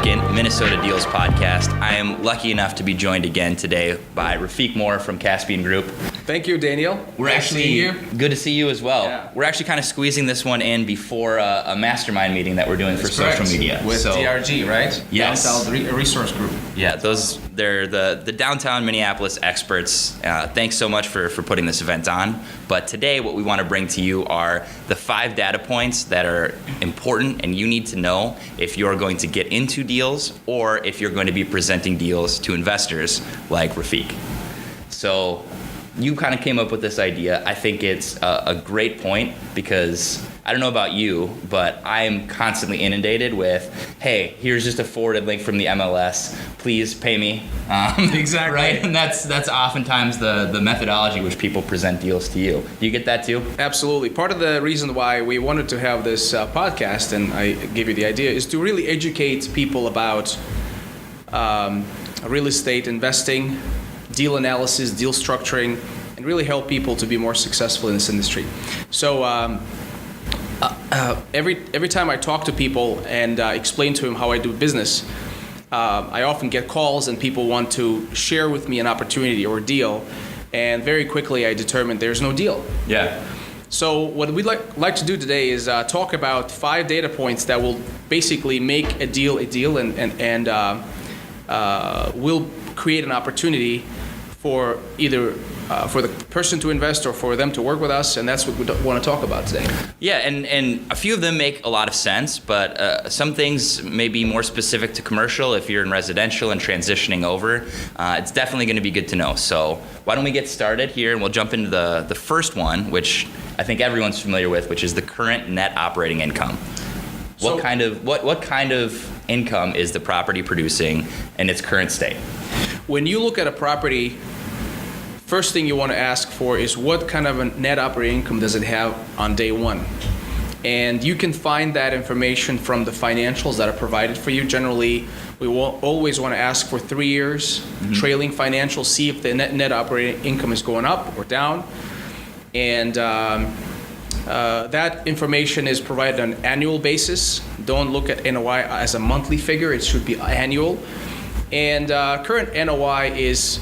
second Minnesota Deals podcast. I am lucky enough to be joined again today by Rafiq Moore from Caspian Group. Thank you, Daniel. We're nice actually seeing you. Good to see you as well. Yeah. We're actually kind of squeezing this one in before a mastermind meeting that we're doing for Correct. social media. With DRG, right? Yes. Downtown Resource Group. Yeah, they're the downtown Minneapolis experts. Thanks so much for putting this event on. But today what we want to bring to you are the 5 data points that are important and you need to know if you're going to get into deals or if you're going to be presenting deals to investors like Rafiq. So you kind of came up with this idea. I think it's a great point because I don't know about you, but I'm constantly inundated with, hey, here's just a forwarded link from the MLS. Please pay me. Exactly. Right? And that's oftentimes the methodology which people present deals to you. Do you get that too? Absolutely. Part of the reason why we wanted to have this podcast, and I gave you the idea, is to really educate people about real estate investing, deal analysis, deal structuring, and really help people to be more successful in this industry. So every time I talk to people and explain to them how I do business, I often get calls and people want to share with me an opportunity or a deal, and very quickly I determine there's no deal. Yeah. So what we'd like to do today is talk about 5 data points that will basically make a deal and will create an opportunity for either for the person to invest or for them to work with us, and that's what we want to talk about today. Yeah, and a few of them make a lot of sense, but some things may be more specific to commercial. If you're in residential and transitioning over, it's definitely going to be good to know. So why don't we get started here, and we'll jump into the first one, which I think everyone's familiar with, which is the current net operating income. What kind of income is the property producing in its current state? When you look at a property, first thing you want to ask for is what kind of a net operating income does it have on day one? And you can find that information from the financials that are provided for you. Generally, we will always want to ask for 3 years, trailing financials, see if the net operating income is going up or down. And that information is provided on an annual basis. Don't look at NOI as a monthly figure. It should be annual. And current NOI is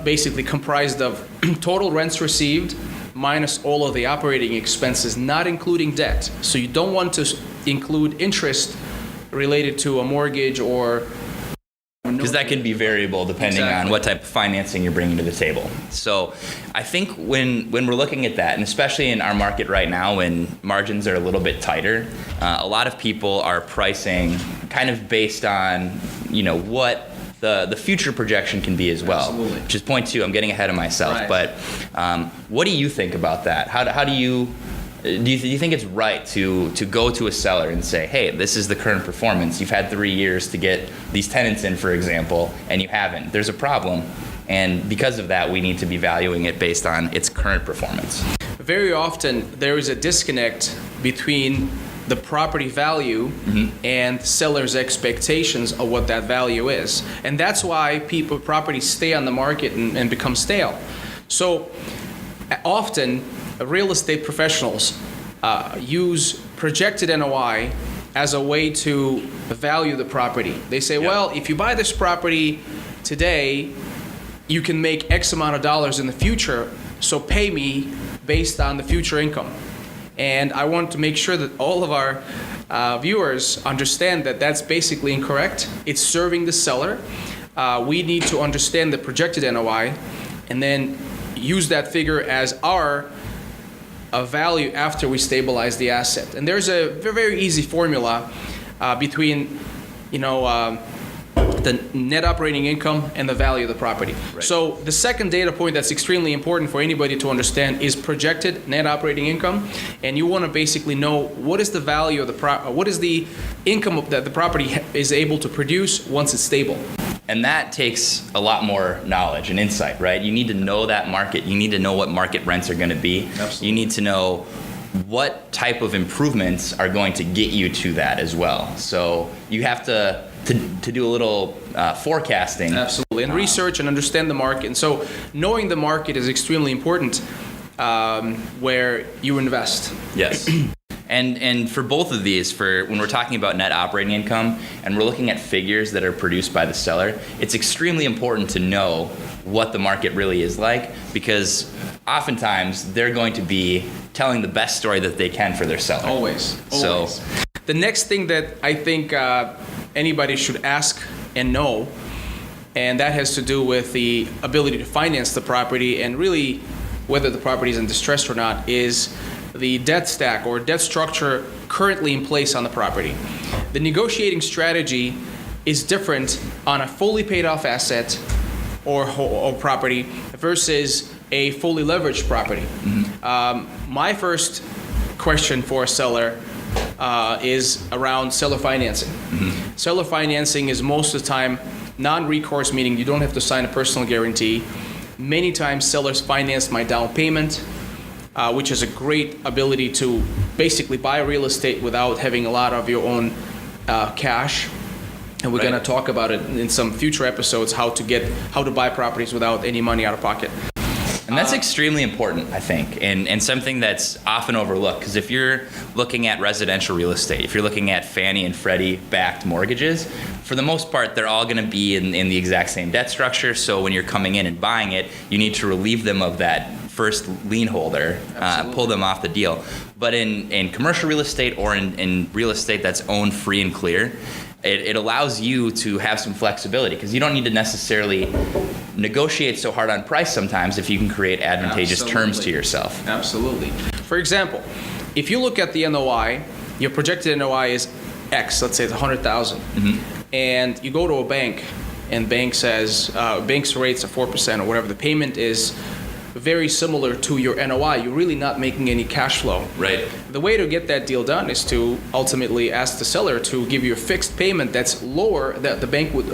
basically comprised of total rents received minus all of the operating expenses, not including debt. So you don't want to include interest related to a mortgage or... Because that can be variable depending on what type of financing you're bringing to the table. So I think when we're looking at that, and especially in our market right now when margins are a little bit tighter, a lot of people are pricing kind of based on, what the future projection can be as well. Absolutely. Which is point 2. I'm getting ahead of myself. Right. But what do you think about that? How do you... Do you think it's right to go to a seller and say, hey, this is the current performance. You've had 3 years to get these tenants in, for example, and you haven't. There's a problem. And because of that, we need to be valuing it based on its current performance. Very often, there is a disconnect between the property value and seller's expectations of what that value is. And that's why properties stay on the market and become stale. So often, real estate professionals use projected NOI as a way to value the property. They say, well, if you buy this property today, you can make X amount of dollars in the future, so pay me based on the future income. And I want to make sure that all of our viewers understand that that's basically incorrect. It's serving the seller. We need to understand the projected NOI and then use that figure as our value after we stabilize the asset. And there's a very easy formula between, the net operating income and the value of the property. Right. So the second data point that's extremely important for anybody to understand is projected net operating income, and you want to basically know what is the value of what is the income that the property is able to produce once it's stable. And that takes a lot more knowledge and insight, right? You need to know that market. You need to know what market rents are going to be. Absolutely. You need to know what type of improvements are going to get you to that as well. So you have to do a little forecasting. Absolutely, and research and understand the market. And so knowing the market is extremely important where you invest. Yes. And for both of these, for when we're talking about net operating income and we're looking at figures that are produced by the seller, it's extremely important to know what the market really is like, because oftentimes they're going to be telling the best story that they can for their seller. Always. So The next thing that I think anybody should ask and know, and that has to do with the ability to finance the property and really whether the property is in distress or not, is the debt stack or debt structure currently in place on the property. The negotiating strategy is different on a fully paid off asset or property versus a fully leveraged property. My first question for a seller is around seller financing. Seller financing is most of the time non-recourse, meaning you don't have to sign a personal guarantee. Many times sellers finance my down payment, which is a great ability to basically buy real estate without having a lot of your own cash. And we're Right. going to talk about it in some future episodes, how to buy properties without any money out of pocket. And that's extremely important, I think, and something that's often overlooked. Because if you're looking at residential real estate, if you're looking at Fannie and Freddie backed mortgages, for the most part, they're all going to be in the exact same debt structure. So when you're coming in and buying it, you need to relieve them of that first lien holder, pull them off the deal. But in commercial real estate or in real estate that's owned free and clear, it allows you to have some flexibility because you don't need to necessarily negotiate so hard on price sometimes if you can create advantageous terms to yourself. Absolutely. For example, if you look at the NOI, your projected NOI is X, let's say it's 100,000, and you go to a bank and bank says, bank's rates are 4% or whatever, the payment is very similar to your NOI, you're really not making any cash flow. Right. The way to get that deal done is to ultimately ask the seller to give you a fixed payment that's lower that the bank would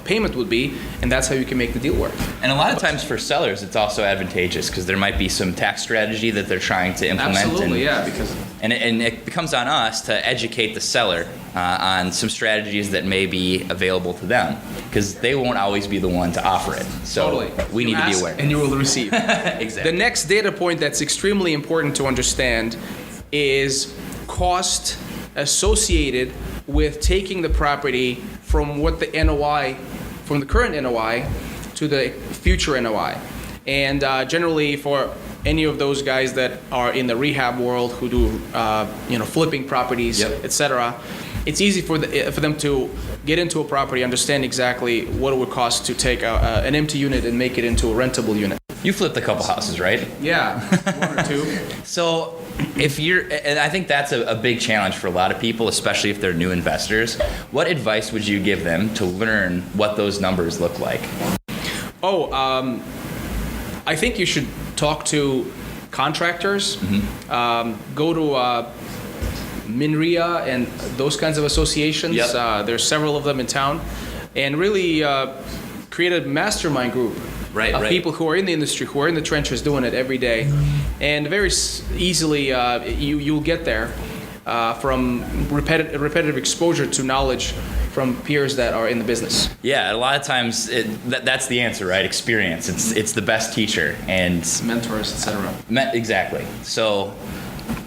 payment would be, and that's how you can make the deal work. And a lot of times for sellers, it's also advantageous because there might be some tax strategy that they're trying to implement. Absolutely, yeah, because And it becomes on us to educate the seller on some strategies that may be available to them because they won't always be the one to offer it. So totally. we need to be aware. And you will receive. Exactly. The next data point that's extremely important to understand is cost associated with taking the property from what the NOI, from the current NOI to the future NOI. And generally for any of those guys that are in the rehab world who do flipping properties, Yep. etc., it's easy for them to get into a property, understand exactly what it would cost to take an empty unit and make it into a rentable unit. You flipped a couple houses, right? Yeah, one or two. So if and I think that's a big challenge for a lot of people, especially if they're new investors. What advice would you give them to learn what those numbers look like? I think you should talk to contractors, go to MINREA and those kinds of associations. Yep. There's several of them in town, and really create a mastermind group of people who are in the industry, who are in the trenches doing it every day. And very easily you'll get there from repetitive exposure to knowledge from peers that are in the business. Yeah, a lot of times that's the answer, right? Experience. It's the best teacher, and Mentors, etc. Exactly. So,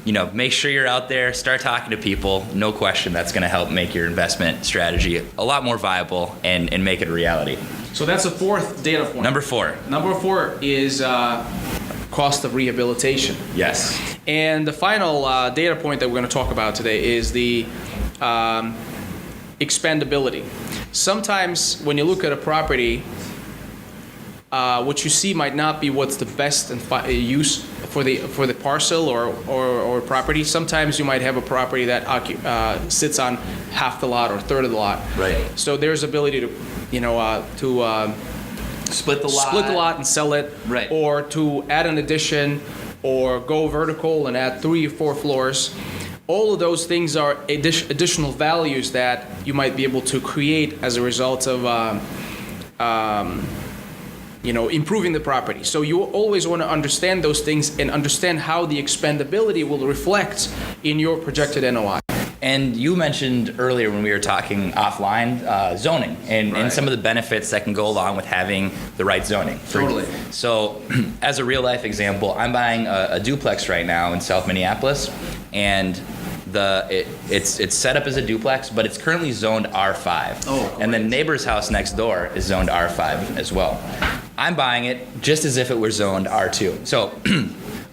make sure you're out there, start talking to people. No question, that's going to help make your investment strategy a lot more viable and make it a reality. So that's the fourth data point. Number 4. Number 4 is cost of rehabilitation. Yes. And the final data point that we're going to talk about today is the expandability. Sometimes when you look at a property, what you see might not be what's the best use for the parcel or property. Sometimes you might have a property that sits on half the lot or a third of the lot. Right. So there's ability to Split the split the lot and sell it, Right. or to add an addition, or go vertical and add 3 or 4 floors. All of those things are additional values that you might be able to create as a result of improving the property. So you always want to understand those things and understand how the expandability will reflect in your projected NOI. And you mentioned earlier when we were talking offline, zoning and Right. some of the benefits that can go along with having the right zoning. Totally. So, as a real life example, I'm buying a duplex right now in South Minneapolis, and it's set up as a duplex, but it's currently zoned R5. Oh, and the great. neighbor's house next door is zoned R5 as well. I'm buying it just as if it were zoned R2. So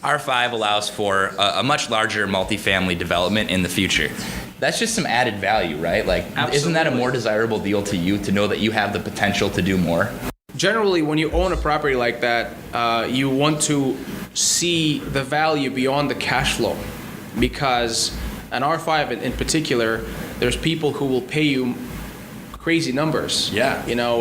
R5 allows for a much larger multifamily development in the future. That's just some added value, right? Like, isn't that a Absolutely. more desirable deal to you to know that you have the potential to do more? Generally, when you own a property like that, you want to see the value beyond the cash flow, because an R5 in particular, there's people who will pay you crazy numbers. Yeah. You know,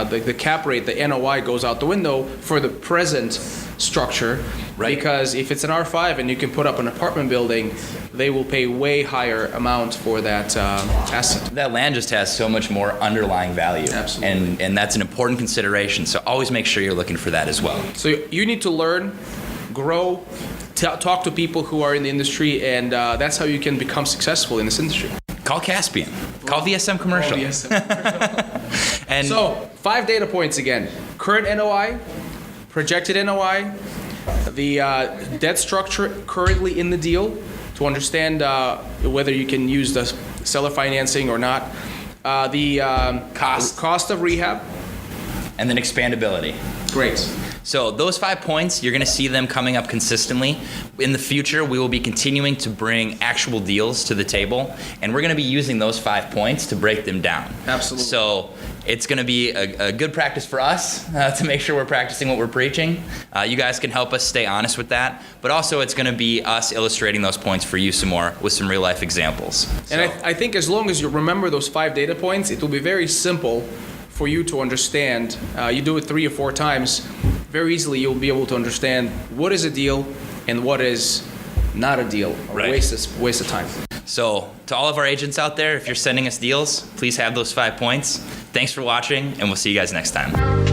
the cap rate, the NOI goes out the window for the present structure. Right. Because if it's an R5 and you can put up an apartment building, they will pay way higher amount for that asset. That land just has so much more underlying value. Absolutely. And that's an important consideration. So always make sure you're looking for that as well. So you need to learn, grow, talk to people who are in the industry, and that's how you can become successful in this industry. Call Caspian. Call VSM Commercial. And So 5 data points again: current NOI, projected NOI, the debt structure currently in the deal to understand whether you can use the seller financing or not, the cost of rehab. and then expandability. Great. So those 5 points, you're going to see them coming up consistently. In the future, we will be continuing to bring actual deals to the table, and we're going to be using those 5 points to break them down. Absolutely. So it's going to be a good practice for us to make sure we're practicing what we're preaching. You guys can help us stay honest with that, but also it's going to be us illustrating those points for you some more with some real life examples. And I think as long as you remember those 5 data points, it will be very simple for you to understand. You do it 3 or 4 times, very easily you'll be able to understand what is a deal and what is not a deal, or Right. waste of time. So to all of our agents out there, if you're sending us deals, please have those 5 points. Thanks for watching, and we'll see you guys next time.